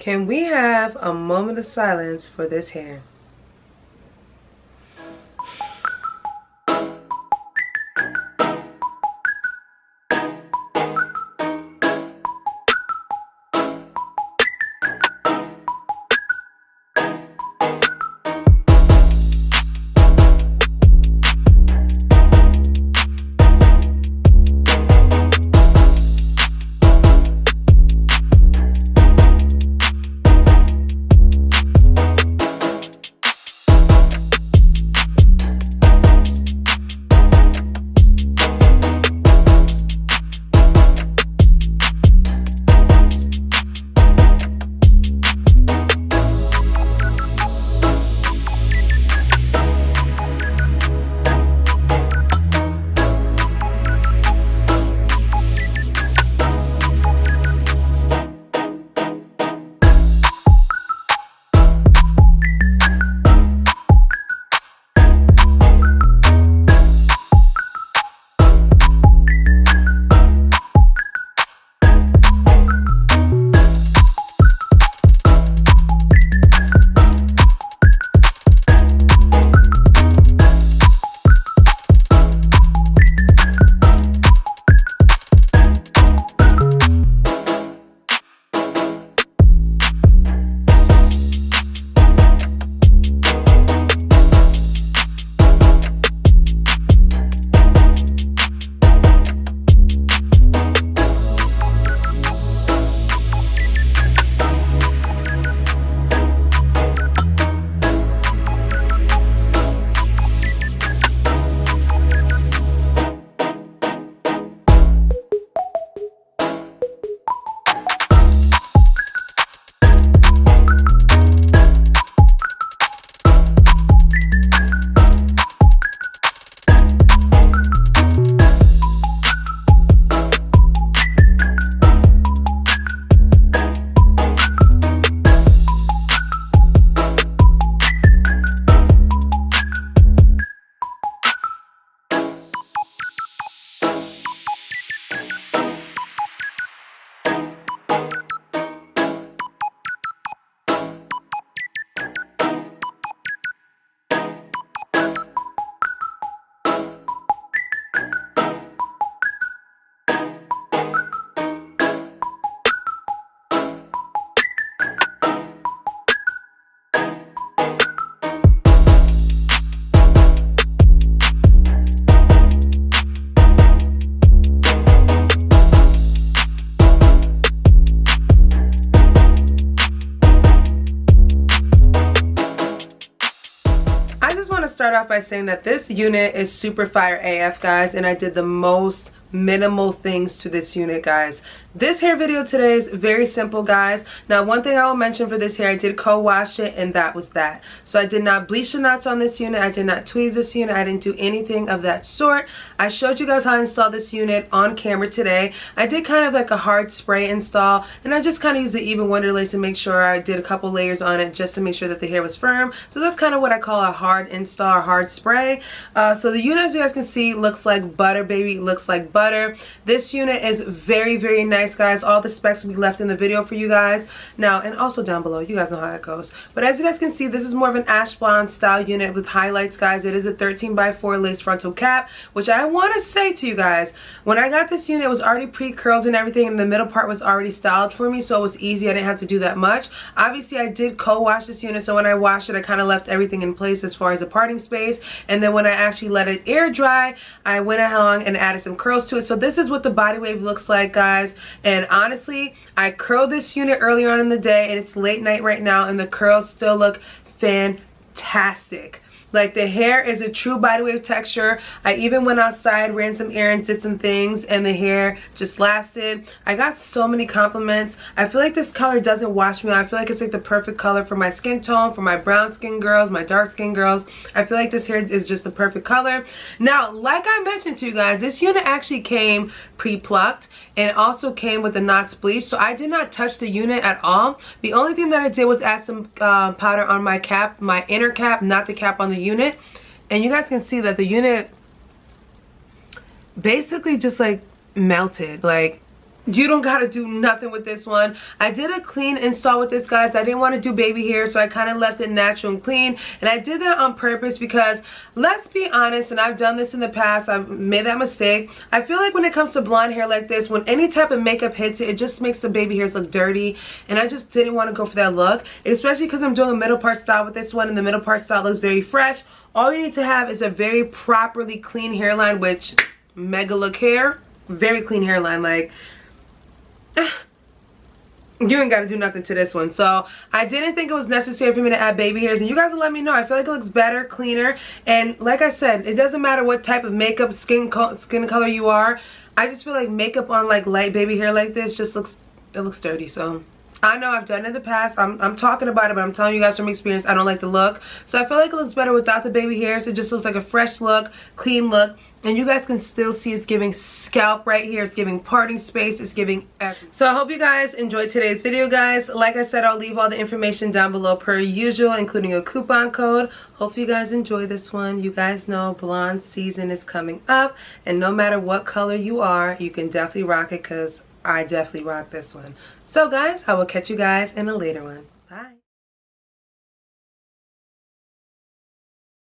Can we have a moment of silence for this hair? Start off by saying that this unit is super fire AF, guys, and I did the most minimal things to this unit, guys. This hair video today is very simple, guys. Now, one thing I will mention for this hair, I did co-wash it, and that was that. So I did not bleach the knots on this unit. I did not tweeze this unit. I didn't do anything of that sort. I showed you guys how I installed this unit on camera today. I did kind of like a hard spray install, and I just kind of used the even wonder lace to make sure I did a couple layers on it just to make sure that the hair was firm. So that's kind of what I call a hard install or hard spray. So the unit, as you guys can see, looks like butter, baby. It looks like butter. This unit is very, very nice, guys. All the specs will be left in the video for you guys. Now, and also down below, you guys know how that goes. But as you guys can see, this is more of an ash blonde style unit with highlights, guys. It is a 13x4 lace frontal cap, which I want to say to you guys, when I got this unit, it was already pre-curled and everything, and the middle part was already styled for me, so it was easy. I didn't have to do that much. Obviously, I did co-wash this unit, so when I washed it, I kind of left everything in place as far as the parting space. And then when I actually let it air dry, I went along and added some curls to it. So this is what the body wave looks like, guys. And honestly, I curled this unit earlier on in the day, and it's late night right now, and the curls still look fantastic. Like, the hair is a true body wave texture. I even went outside, ran some errands, did some things, and the hair just lasted. I got so many compliments. I feel like this color doesn't wash me out. I feel like it's like the perfect color for my skin tone, for my brown skin girls, my dark skin girls. I feel like this hair is just the perfect color. Now, like I mentioned to you guys, this unit actually came pre-plucked and also came with the knots bleached. So I did not touch the unit at all. The only thing that I did was add some powder on my cap, my inner cap, not the cap on the unit. And you guys can see that the unit basically just like melted. Like, you don't gotta do nothing with this one. I did a clean install with this, guys. I didn't want to do baby hair, so I kind of left it natural and clean, and I did that on purpose because, let's be honest, and I've done this in the past, I've made that mistake. I feel like when it comes to blonde hair like this, when any type of makeup hits it, it just makes the baby hairs look dirty, and I just didn't want to go for that look, especially because I'm doing a middle part style with this one, and the middle part style looks very fresh. All you need to have is a very properly clean hairline, which Megalookhair, very clean hairline. Like, you ain't got to do nothing to this one. So I didn't think it was necessary for me to add baby hairs, and you guys will let me know. I feel like it looks better, cleaner, and like I said, it doesn't matter what type of makeup, skin color you are. I just feel like makeup on like light baby hair like this just looks dirty. So I know I've done it in the past. I'm talking about it, but I'm telling you guys from experience, I don't like the look. So I feel like it looks better without the baby hairs. It just looks like a fresh look, clean look. And you guys can still see it's giving scalp right here. It's giving parting space. It's giving everything. So I hope you guys enjoyed today's video, guys. Like I said, I'll leave all the information down below per usual, including a coupon code. Hope you guys enjoy this one. You guys know blonde season is coming up. And no matter what color you are, you can definitely rock it, because I definitely rock this one. So guys, I will catch you guys in a later one. Bye.